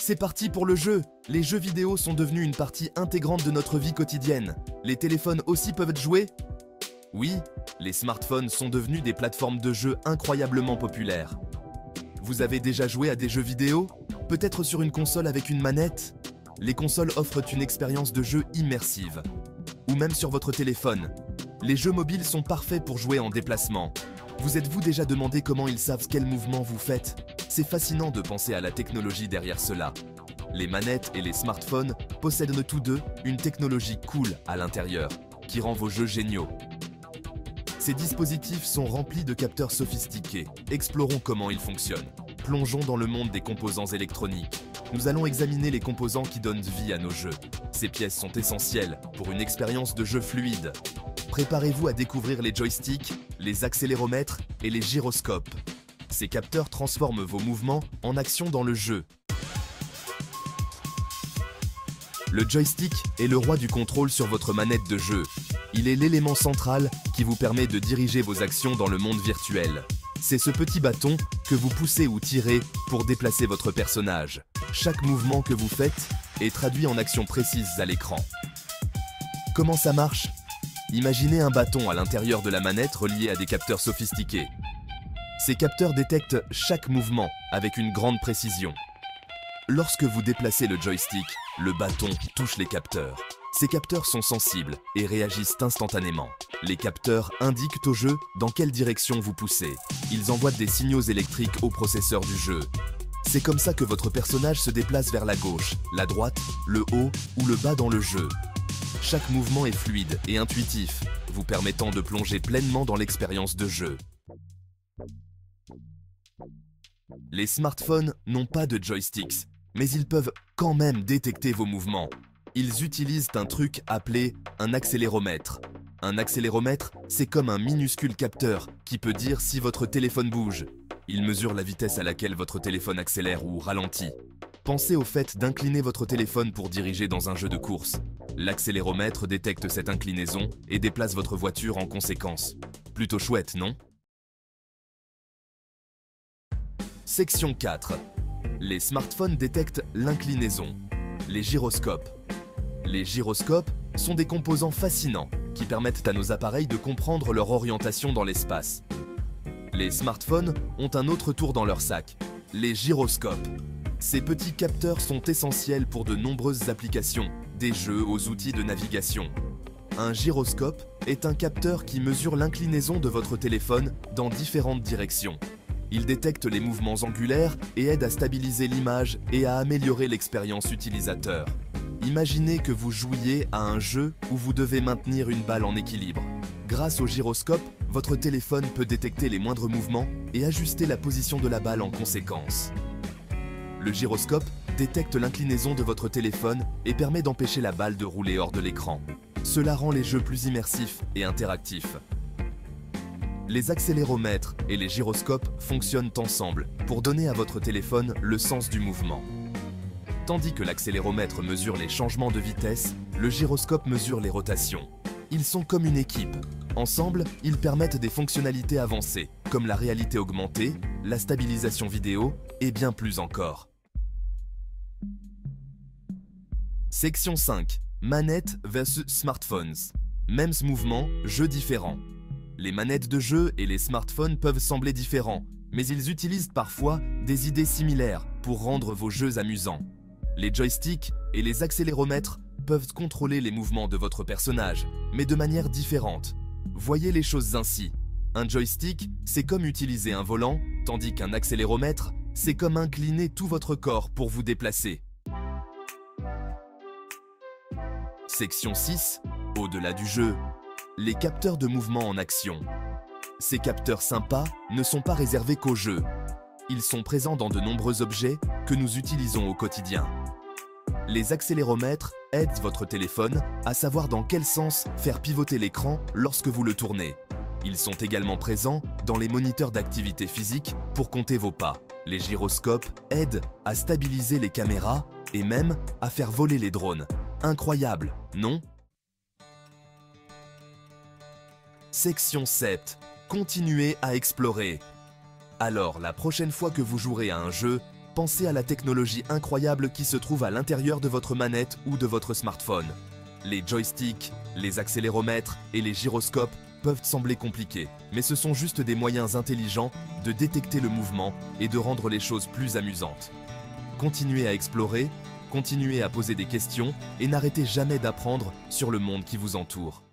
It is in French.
C'est parti pour le jeu! Les jeux vidéo sont devenus une partie intégrante de notre vie quotidienne. Les téléphones aussi peuvent jouer? Oui, les smartphones sont devenus des plateformes de jeux incroyablement populaires. Vous avez déjà joué à des jeux vidéo? Peut-être sur une console avec une manette? Les consoles offrent une expérience de jeu immersive. Ou même sur votre téléphone. Les jeux mobiles sont parfaits pour jouer en déplacement. Vous êtes-vous déjà demandé comment ils savent quel mouvement vous faites? C'est fascinant de penser à la technologie derrière cela. Les manettes et les smartphones possèdent tous deux une technologie cool à l'intérieur, qui rend vos jeux géniaux. Ces dispositifs sont remplis de capteurs sophistiqués. Explorons comment ils fonctionnent. Plongeons dans le monde des composants électroniques. Nous allons examiner les composants qui donnent vie à nos jeux. Ces pièces sont essentielles pour une expérience de jeu fluide. Préparez-vous à découvrir les joysticks, les accéléromètres et les gyroscopes. Ces capteurs transforment vos mouvements en action dans le jeu. Le joystick est le roi du contrôle sur votre manette de jeu. Il est l'élément central qui vous permet de diriger vos actions dans le monde virtuel. C'est ce petit bâton que vous poussez ou tirez pour déplacer votre personnage. Chaque mouvement que vous faites est traduit en actions précises à l'écran. Comment ça marche? Imaginez un bâton à l'intérieur de la manette relié à des capteurs sophistiqués. Ces capteurs détectent chaque mouvement avec une grande précision. Lorsque vous déplacez le joystick, le bâton touche les capteurs. Ces capteurs sont sensibles et réagissent instantanément. Les capteurs indiquent au jeu dans quelle direction vous poussez. Ils envoient des signaux électriques au processeur du jeu. C'est comme ça que votre personnage se déplace vers la gauche, la droite, le haut ou le bas dans le jeu. Chaque mouvement est fluide et intuitif, vous permettant de plonger pleinement dans l'expérience de jeu. Les smartphones n'ont pas de joysticks, mais ils peuvent quand même détecter vos mouvements. Ils utilisent un truc appelé un accéléromètre. Un accéléromètre, c'est comme un minuscule capteur qui peut dire si votre téléphone bouge. Il mesure la vitesse à laquelle votre téléphone accélère ou ralentit. Pensez au fait d'incliner votre téléphone pour diriger dans un jeu de course. L'accéléromètre détecte cette inclinaison et déplace votre voiture en conséquence. Plutôt chouette, non? Section 4. Les smartphones détectent l'inclinaison. Les gyroscopes. Les gyroscopes sont des composants fascinants qui permettent à nos appareils de comprendre leur orientation dans l'espace. Les smartphones ont un autre tour dans leur sac, les gyroscopes. Ces petits capteurs sont essentiels pour de nombreuses applications, des jeux aux outils de navigation. Un gyroscope est un capteur qui mesure l'inclinaison de votre téléphone dans différentes directions. Il détecte les mouvements angulaires et aide à stabiliser l'image et à améliorer l'expérience utilisateur. Imaginez que vous jouiez à un jeu où vous devez maintenir une balle en équilibre. Grâce au gyroscope, votre téléphone peut détecter les moindres mouvements et ajuster la position de la balle en conséquence. Le gyroscope détecte l'inclinaison de votre téléphone et permet d'empêcher la balle de rouler hors de l'écran. Cela rend les jeux plus immersifs et interactifs. Les accéléromètres et les gyroscopes fonctionnent ensemble pour donner à votre téléphone le sens du mouvement. Tandis que l'accéléromètre mesure les changements de vitesse, le gyroscope mesure les rotations. Ils sont comme une équipe. Ensemble, ils permettent des fonctionnalités avancées, comme la réalité augmentée, la stabilisation vidéo et bien plus encore. Section 5. Manettes versus smartphones. Mêmes mouvements, jeux différents. Les manettes de jeu et les smartphones peuvent sembler différents, mais ils utilisent parfois des idées similaires pour rendre vos jeux amusants. Les joysticks et les accéléromètres peuvent contrôler les mouvements de votre personnage, mais de manière différente. Voyez les choses ainsi. Un joystick, c'est comme utiliser un volant, tandis qu'un accéléromètre, c'est comme incliner tout votre corps pour vous déplacer. Section 6. Au-delà du jeu. Les capteurs de mouvement en action. Ces capteurs sympas ne sont pas réservés qu'aux jeux. Ils sont présents dans de nombreux objets que nous utilisons au quotidien. Les accéléromètres aident votre téléphone à savoir dans quel sens faire pivoter l'écran lorsque vous le tournez. Ils sont également présents dans les moniteurs d'activité physique pour compter vos pas. Les gyroscopes aident à stabiliser les caméras et même à faire voler les drones. Incroyable, non? Section 7. Continuez à explorer. Alors, la prochaine fois que vous jouerez à un jeu, pensez à la technologie incroyable qui se trouve à l'intérieur de votre manette ou de votre smartphone. Les joysticks, les accéléromètres et les gyroscopes peuvent sembler compliqués, mais ce sont juste des moyens intelligents de détecter le mouvement et de rendre les choses plus amusantes. Continuez à explorer, continuez à poser des questions et n'arrêtez jamais d'apprendre sur le monde qui vous entoure.